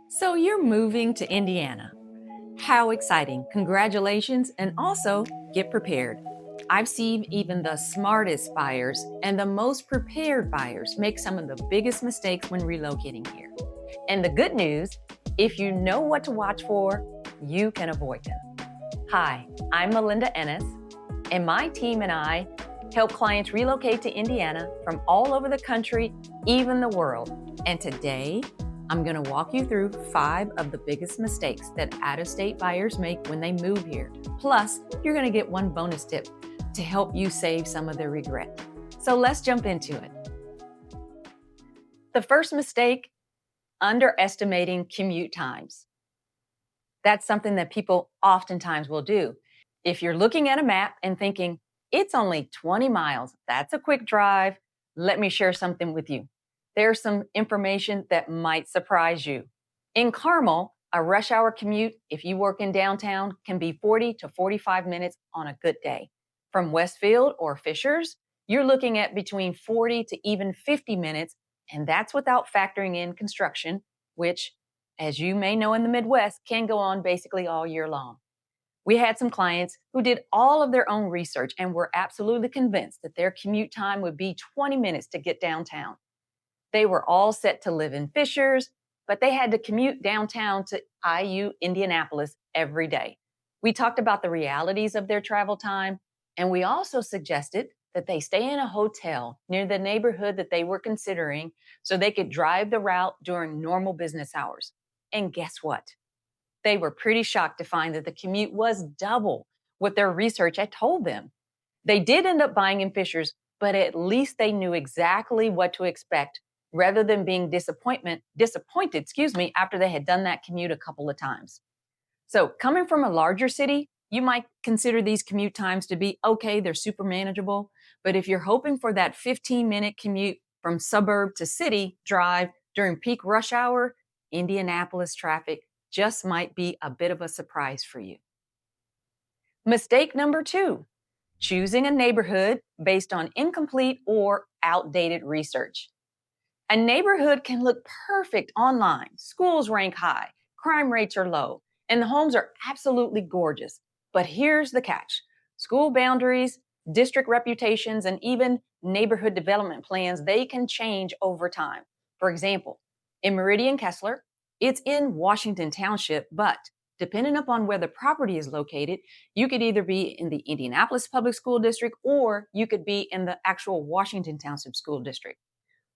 So you're moving to Indiana. How exciting! Congratulations, and also get prepared. I've seen even the smartest buyers and the most prepared buyers make some of the biggest mistakes when relocating here. And the good news, if you know what to watch for, you can avoid them. Hi, I'm Melinda Ennis, and my team and I help clients relocate to Indiana from all over the country, even the world. And today, I'm going to walk you through 5 of the biggest mistakes that out-of-state buyers make when they move here. Plus, you're going to get one bonus tip to help you save some of the regret. So let's jump into it. The first mistake, underestimating commute times. That's something that people oftentimes will do. If you're looking at a map and thinking, it's only 20 miles, that's a quick drive, let me share something with you. There's some information that might surprise you. In Carmel, a rush hour commute, if you work in downtown, can be 40 to 45 minutes on a good day. From Westfield or Fishers, you're looking at between 40 to even 50 minutes, and that's without factoring in construction, which, as you may know in the Midwest, can go on basically all year long. We had some clients who did all of their own research and were absolutely convinced that their commute time would be 20 minutes to get downtown. They were all set to live in Fishers, but they had to commute downtown to IU Indianapolis every day. We talked about the realities of their travel time, and we also suggested that they stay in a hotel near the neighborhood that they were considering so they could drive the route during normal business hours. And guess what? They were pretty shocked to find that the commute was double what their research had told them. They did end up buying in Fishers, but at least they knew exactly what to expect rather than being disappointed, after they had done that commute a couple of times. So, coming from a larger city, you might consider these commute times to be okay, they're super manageable. But if you're hoping for that 15-minute commute from suburb to city drive during peak rush hour, Indianapolis traffic just might be a bit of a surprise for you. Mistake number 2, choosing a neighborhood based on incomplete or outdated research. A neighborhood can look perfect online. Schools rank high, crime rates are low, and the homes are absolutely gorgeous. But here's the catch: school boundaries, district reputations, and even neighborhood development plans, they can change over time. For example, in Meridian-Kessler, it's in Washington Township, but depending upon where the property is located, you could either be in the Indianapolis Public School District or you could be in the actual Washington Township School District.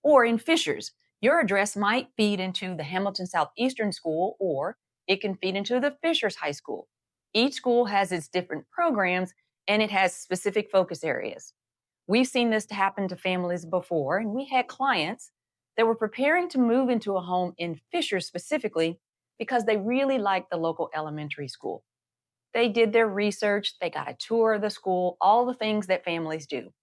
Or in Fishers, your address might feed into the Hamilton Southeastern School, or it can feed into the Fishers High School. Each school has its different programs and it has specific focus areas. We've seen this happen to families before, and we had clients that were preparing to move into a home in Fishers specifically because they really liked the local elementary school. They did their research, they got a tour of the school, all the things that families do.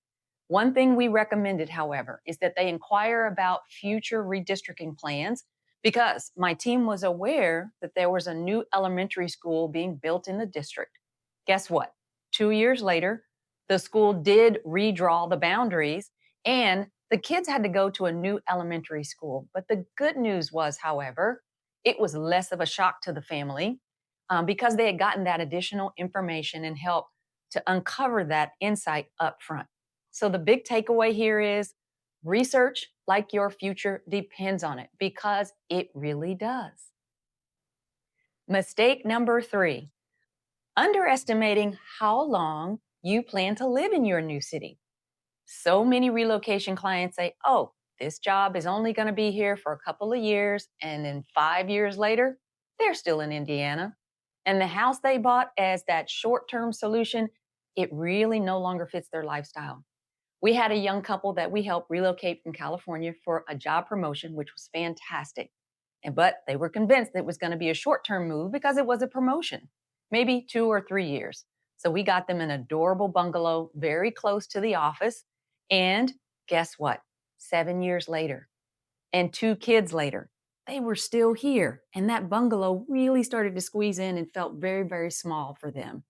One thing we recommended, however, is that they inquire about future redistricting plans because my team was aware that there was a new elementary school being built in the district. Guess what? 2 years later, the school did redraw the boundaries and the kids had to go to a new elementary school. But the good news was, however, it was less of a shock to the family because they had gotten that additional information and help to uncover that insight up front. So the big takeaway here is research like your future depends on it because it really does. Mistake number 3, underestimating how long you plan to live in your new city. So many relocation clients say, oh, this job is only going to be here for a couple of years, and then 5 years later, they're still in Indiana. And the house they bought as that short-term solution, it really no longer fits their lifestyle. We had a young couple that we helped relocate from California for a job promotion, which was fantastic. But they were convinced it was going to be a short-term move because it was a promotion, maybe 2 or 3 years. So we got them an adorable bungalow very close to the office. And guess what? 7 years later and 2 kids later, they were still here. And that bungalow really started to squeeze in and felt very, very small for them.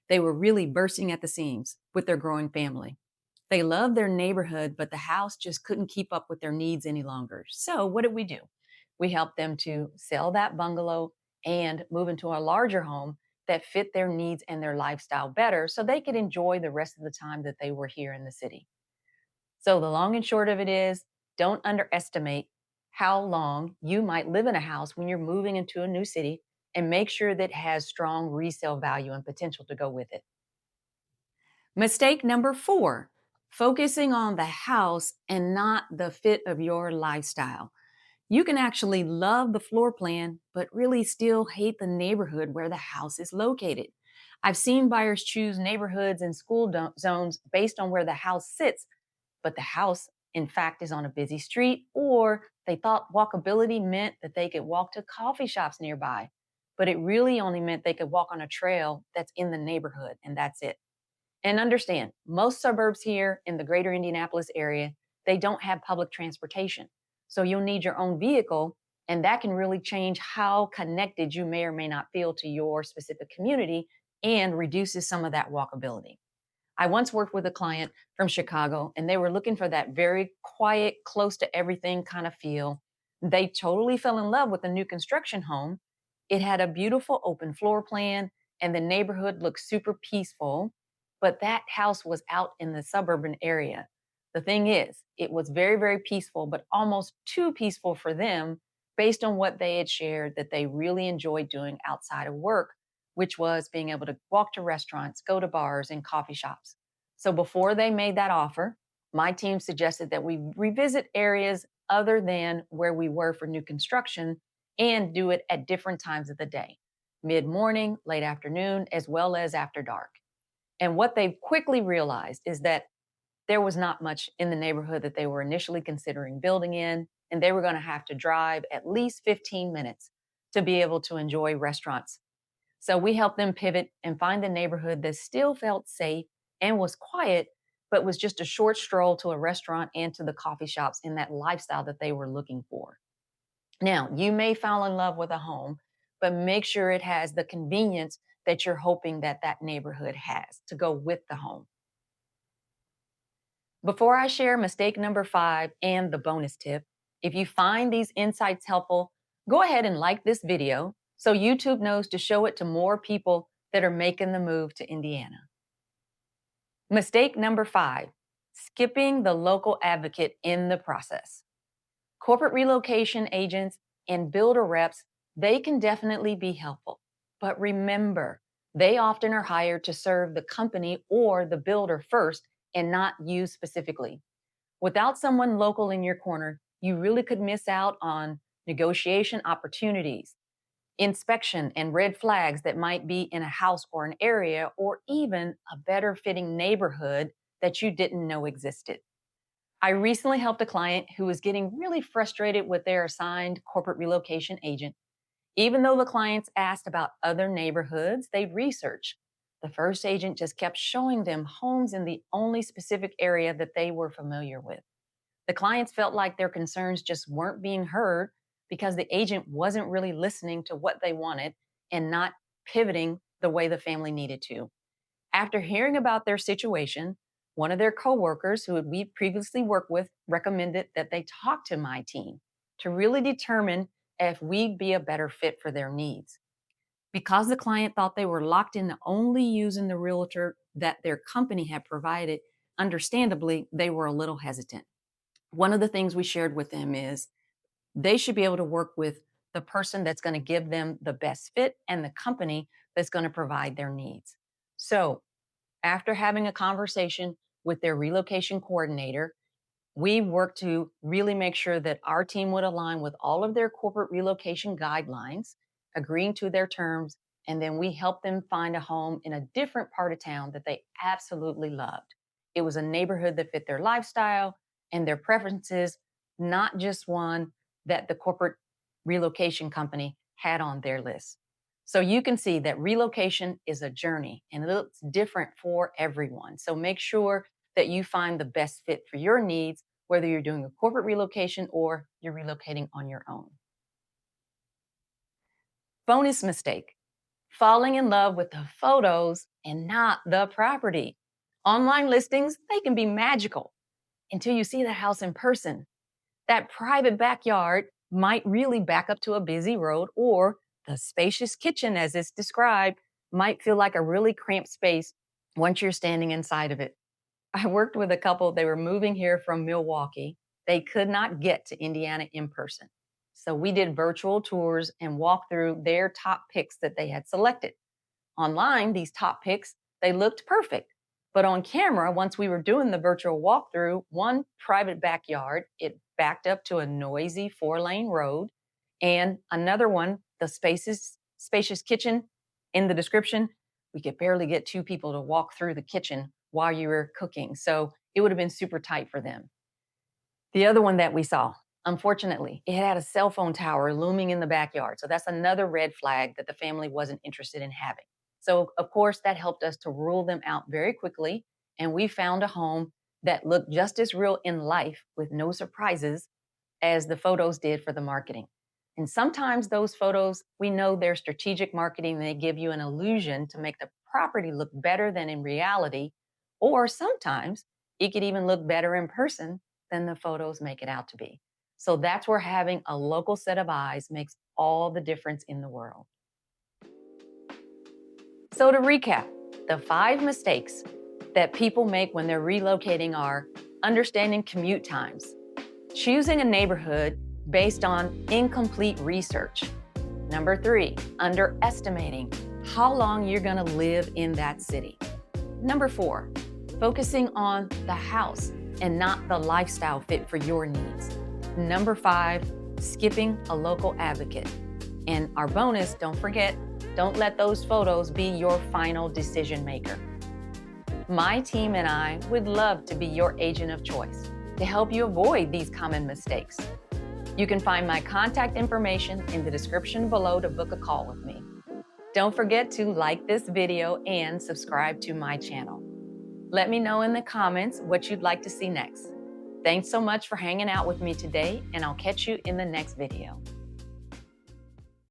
They were really bursting at the seams with their growing family. They loved their neighborhood, but the house just couldn't keep up with their needs any longer. So what did we do? We help them to sell that bungalow and move into a larger home that fit their needs and their lifestyle better so they could enjoy the rest of the time that they were here in the city. So, the long and short of it is, don't underestimate how long you might live in a house when you're moving into a new city, and make sure that it has strong resale value and potential to go with it. Mistake number 4, focusing on the house and not the fit of your lifestyle. You can actually love the floor plan, but really still hate the neighborhood where the house is located. I've seen buyers choose neighborhoods and school zones based on where the house sits, but the house, in fact, is on a busy street, or they thought walkability meant that they could walk to coffee shops nearby, but it really only meant they could walk on a trail that's in the neighborhood, and that's it. And understand, most suburbs here in the greater Indianapolis area, they don't have public transportation. So you'll need your own vehicle, and that can really change how connected you may or may not feel to your specific community and reduces some of that walkability. I once worked with a client from Chicago, and they were looking for that very quiet, close to everything kind of feel. They totally fell in love with the new construction home. It had a beautiful open floor plan, and the neighborhood looked super peaceful. But that house was out in the suburban area. The thing is, it was very, very peaceful, but almost too peaceful for them based on what they had shared that they really enjoyed doing outside of work, which was being able to walk to restaurants, go to bars, and coffee shops. So before they made that offer, my team suggested that we revisit areas other than where we were for new construction and do it at different times of the day, mid morning, late afternoon, as well as after dark. And what they quickly realized is that there was not much in the neighborhood that they were initially considering building in, and they were going to have to drive at least 15 minutes to be able to enjoy restaurants. So we helped them pivot and find a neighborhood that still felt safe and was quiet, but was just a short stroll to a restaurant and to the coffee shops in that lifestyle that they were looking for. Now, you may fall in love with a home, but make sure it has the convenience that you're hoping that that neighborhood has to go with the home. Before I share mistake number 5 and the bonus tip, if you find these insights helpful, go ahead and like this video so YouTube knows to show it to more people that are making the move to Indiana. Mistake number 5, skipping the local advocate in the process. Corporate relocation agents and builder reps, they can definitely be helpful. But remember, they often are hired to serve the company or the builder first and not you specifically. Without someone local in your corner, you really could miss out on negotiation opportunities, inspection and red flags that might be in a house or an area, or even a better fitting neighborhood that you didn't know existed. I recently helped a client who was getting really frustrated with their assigned corporate relocation agent. Even though the clients asked about other neighborhoods they'd researched, the first agent just kept showing them homes in the only specific area that they were familiar with. The clients felt like their concerns just weren't being heard because the agent wasn't really listening to what they wanted and not pivoting the way the family needed to. After hearing about their situation, one of their coworkers who we previously worked with recommended that they talk to my team to really determine if we'd be a better fit for their needs. Because the client thought they were locked into only using the realtor that their company had provided, understandably, they were a little hesitant. One of the things we shared with them is they should be able to work with the person that's going to give them the best fit and the company that's going to provide their needs. So, after having a conversation with their relocation coordinator, we worked to really make sure that our team would align with all of their corporate relocation guidelines, agreeing to their terms, and then we helped them find a home in a different part of town that they absolutely loved. It was a neighborhood that fit their lifestyle and their preferences, not just one that the corporate relocation company had on their list. So you can see that relocation is a journey and it looks different for everyone. So make sure that you find the best fit for your needs, whether you're doing a corporate relocation or you're relocating on your own. Bonus mistake, falling in love with the photos and not the property. Online listings, they can be magical until you see the house in person. That private backyard might really back up to a busy road, or the spacious kitchen, as it's described, might feel like a really cramped space once you're standing inside of it. I worked with a couple, they were moving here from Milwaukee. They could not get to Indiana in person. So we did virtual tours and walked through their top picks that they had selected. Online, these top picks, they looked perfect. But on camera, once we were doing the virtual walkthrough, one private backyard, it backed up to a noisy 4-lane road. And another one, the spacious kitchen in the description, we could barely get two people to walk through the kitchen while you were cooking. So it would have been super tight for them. The other one that we saw, unfortunately, it had a cell phone tower looming in the backyard. So that's another red flag that the family wasn't interested in having. So, of course, that helped us to rule them out very quickly. And we found a home that looked just as real in life with no surprises as the photos did for the marketing. And sometimes those photos, we know they're strategic marketing. They give you an illusion to make the property look better than in reality. Or sometimes it could even look better in person than the photos make it out to be. So that's where having a local set of eyes makes all the difference in the world. So to recap, the 5 mistakes that people make when they're relocating are understanding commute times, choosing a neighborhood based on incomplete research. Number 3, underestimating how long you're going to live in that city. Number 4, focusing on the house and not the lifestyle fit for your needs. Number 5, skipping a local advocate. And our bonus, don't forget, don't let those photos be your final decision maker. My team and I would love to be your agent of choice to help you avoid these common mistakes. You can find my contact information in the description below to book a call with me. Don't forget to like this video and subscribe to my channel. Let me know in the comments what you'd like to see next. Thanks so much for hanging out with me today, and I'll catch you in the next video.